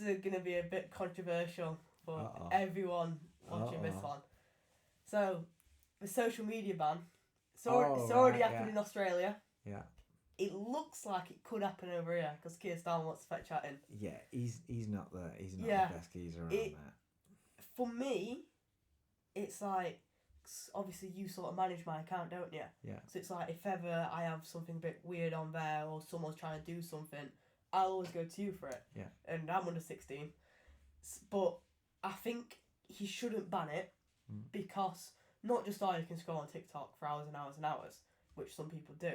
is going to be a bit controversial for everyone watching this one. So, the social media ban. It's already happened in Australia. Yeah. It looks like it could happen over here because Keir Starmer wants to fetch that in. Yeah, he's not the the best geezer around there. For me, it's like, obviously you sort of manage my account, don't you? Yeah. So it's like if ever I have something a bit weird on there or someone's trying to do something, I'll always go to you for it. Yeah. And I'm under 16. But I think he shouldn't ban it because not just you can scroll on TikTok for hours and hours and hours, which some people do,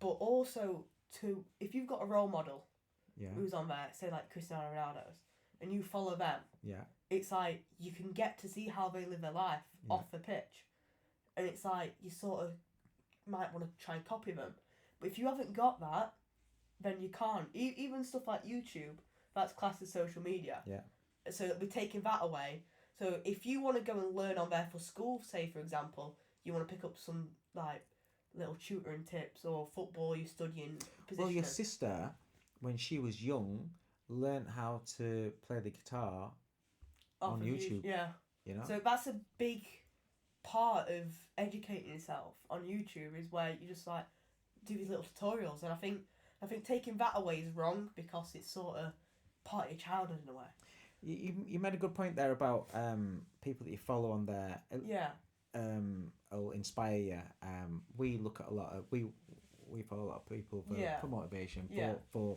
but also if you've got a role model who's on there, say like Cristiano Ronaldo's, and you follow them, it's like you can get to see how they live their life off the pitch. And it's like you sort of might want to try and copy them. But if you haven't got that, then you can't. Even stuff like YouTube, that's classed as social media. Yeah. So we're taking that away. So if you want to go and learn on there for school, say for example, you want to pick up some like little tutoring tips or football, you're studying positioning. Well, your sister, when she was young, learnt how to play the guitar on YouTube. Yeah. You know? So that's a big part of educating yourself on YouTube, is where you just like do these little tutorials. And I think taking that away is wrong because it's sort of part of your childhood in a way. You made a good point there about people that you follow on there. Yeah. Will inspire you. We look at a lot of we follow a lot of people for motivation for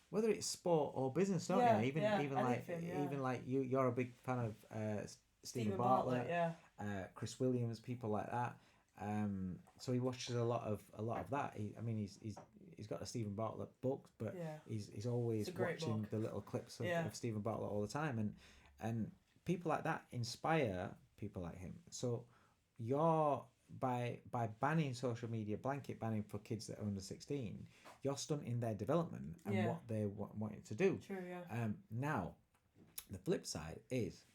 whether it's sport or business, don't you? Even like you're a big fan of Stephen Bartlett, Chris Williams, people like that. So he watches a lot of that. He's got a Stephen Bartlett book, but he's always watching the little clips of Stephen Bartlett all the time, and people like that inspire people like him. So you're by banning social media, blanket banning for kids that are under 16, you're stunting their development and what they want to do. True, yeah. Now, the flip side is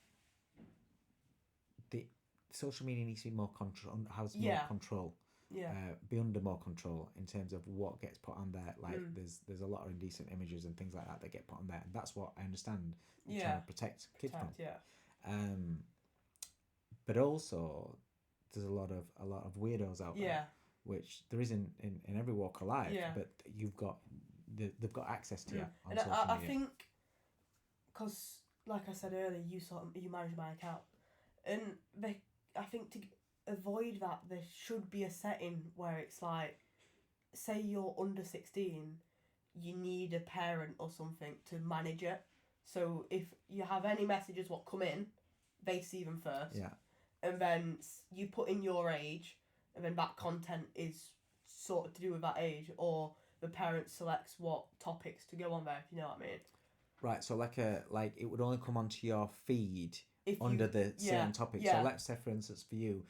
the social media needs to be more control. More control. Yeah. Be under more control in terms of what gets put on there. Like there's a lot of indecent images and things like that get put on there. And that's what I understand. Trying to protect kids from. Yeah. But also there's a lot of weirdos out there, which there is in every walk of life. Yeah. But they've got access to you on social media. I think, because like I said earlier, you manage my account, and I think to avoid that, there should be a setting where it's like, say you're under 16, you need a parent or something to manage it. So if you have any messages what come in, they see them first. Yeah. And then you put in your age, and then that content is sort of to do with that age, or the parent selects what topics to go on there, if you know what I mean. Right, so like it would only come onto your feed under the certain topic. Yeah. So let's say, for instance, for you,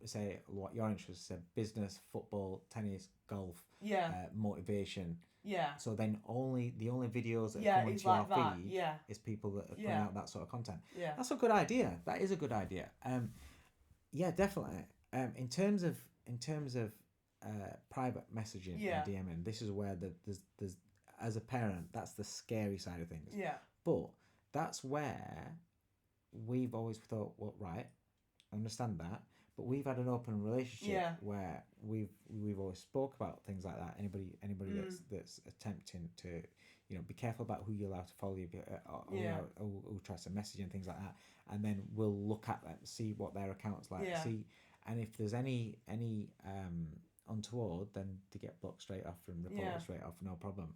say what your interests are: business, football, tennis, golf, motivation. Yeah. So then the only videos that come onto your feed is people that are putting out that sort of content. Yeah. That's a good idea. That is a good idea. Yeah, definitely. In terms of private messaging and DMing, this is where there's as a parent, that's the scary side of things. Yeah. But that's where we've always thought, well, right, I understand that, but we've had an open relationship where we've always spoke about things like that. Anybody that's attempting to, be careful about who you allow to follow you, who tries to message and things like that, and then we'll look at them, see what their account's like, see, and if there's any untoward, then to get blocked straight off and reported straight off, no problem.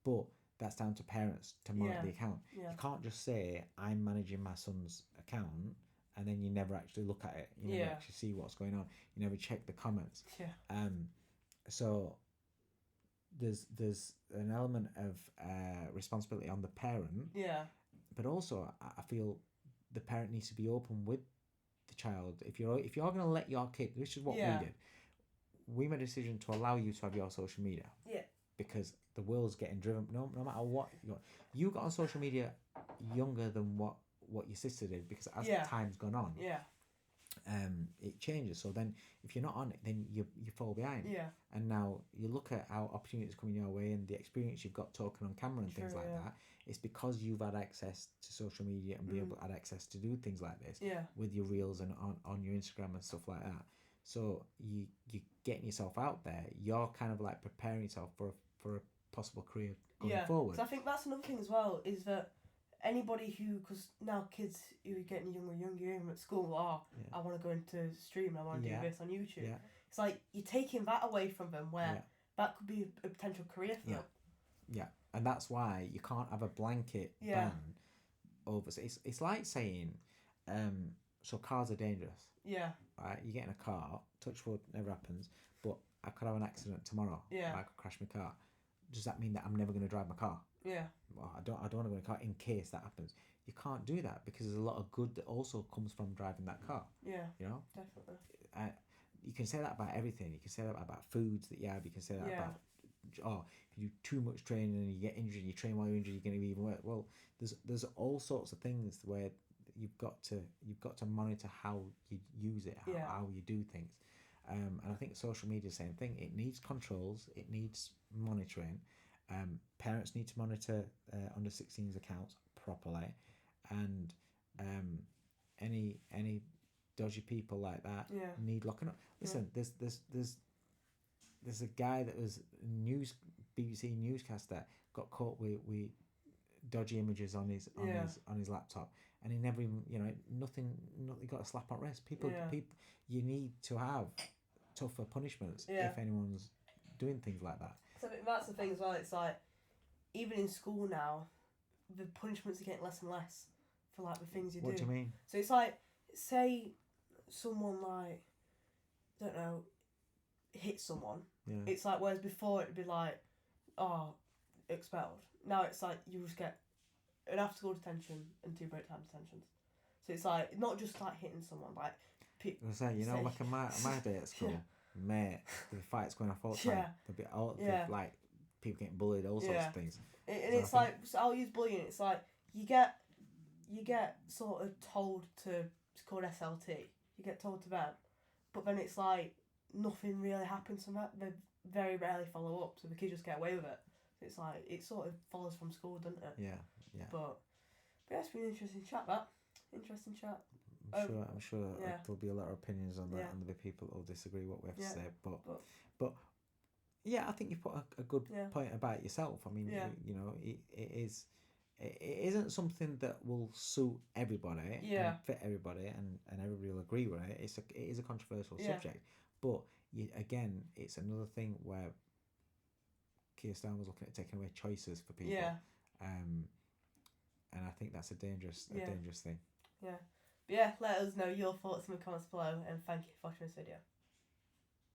But that's down to parents to monitor the account. You can't just say, I'm managing my son's account, and then you never actually look at it. You never actually see what's going on. You never check the comments. Yeah. So there's an element of responsibility on the parent. Yeah. But also, I feel the parent needs to be open with the child. If you're going to let your kid, which is what we did, we made a decision to allow you to have your social media. Yeah. Because the world's getting driven. No matter what you got on social media younger than what your sister did, because as time's gone on, it changes. So then, if you're not on it, then you fall behind. Yeah. And now you look at how opportunities coming your way and the experience you've got talking on camera and things like that. it's because you've had access to social media and be able to had access to do things like this with your reels and on your Instagram and stuff like that. So you're getting yourself out there. You're kind of like preparing yourself for a possible career going forward. So I think that's another thing as well, is that anybody who, because now kids who are getting younger, even at school, I want to go into streaming, I want to do this on YouTube. Yeah. It's like you're taking that away from them, where that could be a potential career for them. Yeah, and that's why you can't have a blanket ban over. It's like saying, so cars are dangerous. Yeah. Right, you get in a car, touch wood, never happens, but I could have an accident tomorrow. Yeah. I could crash my car. Does that mean that I'm never going to drive my car? Yeah. Well, I don't want to go in a car in case that happens. You can't do that, because there's a lot of good that also comes from driving that car. Yeah. You know? Definitely. You can say that about everything. You can say that about foods that you have. You can say that about, if you do too much training and you get injured, you train while you're injured, you're going to be even worse. Well, there's all sorts of things where you've got to monitor how you use it, how you do things. And I think social media is the same thing. It needs controls. It needs monitoring. Parents need to monitor under 16s accounts properly, and any dodgy people like that need locking up. Listen, there's a guy that was BBC newscaster, got caught with dodgy images on his laptop, and he never even, nothing, he got a slap on the wrist. People, you need to have tougher punishments if anyone's doing things like that. So that's the thing as well. It's like, even in school now, the punishments are getting less and less for like the things you do. What do you mean? So it's like, say someone like, I don't know, hit someone. Yeah. It's like, whereas before it'd be like, expelled. Now it's like you just get an after school detention and 2 break time detentions. So it's like not just like hitting someone, like people. Like in my day at school, mate, the fights going off all the time. There'd be like people getting bullied, all sorts of things. And it's like, so I'll use bullying. It's like you get sort of told to, it's called SLT. You get told to them, but then it's like nothing really happens from that. They very rarely follow up, so the kids just get away with it. It's like, it sort of follows from school, doesn't it? Yeah. But it's been an interesting chat, that. Interesting chat. I'm sure there'll be a lot of opinions on that, and there'll be people who'll disagree what we have to say. But I think you put a good point about yourself. I mean, it isn't something that will suit everybody and fit everybody, and everybody will agree with it. It is a controversial subject, but again, it's another thing where Keir Starmer was looking at taking away choices for people. Yeah. And I think that's a dangerous thing. Yeah. But let us know your thoughts in the comments below, and thank you for watching this video.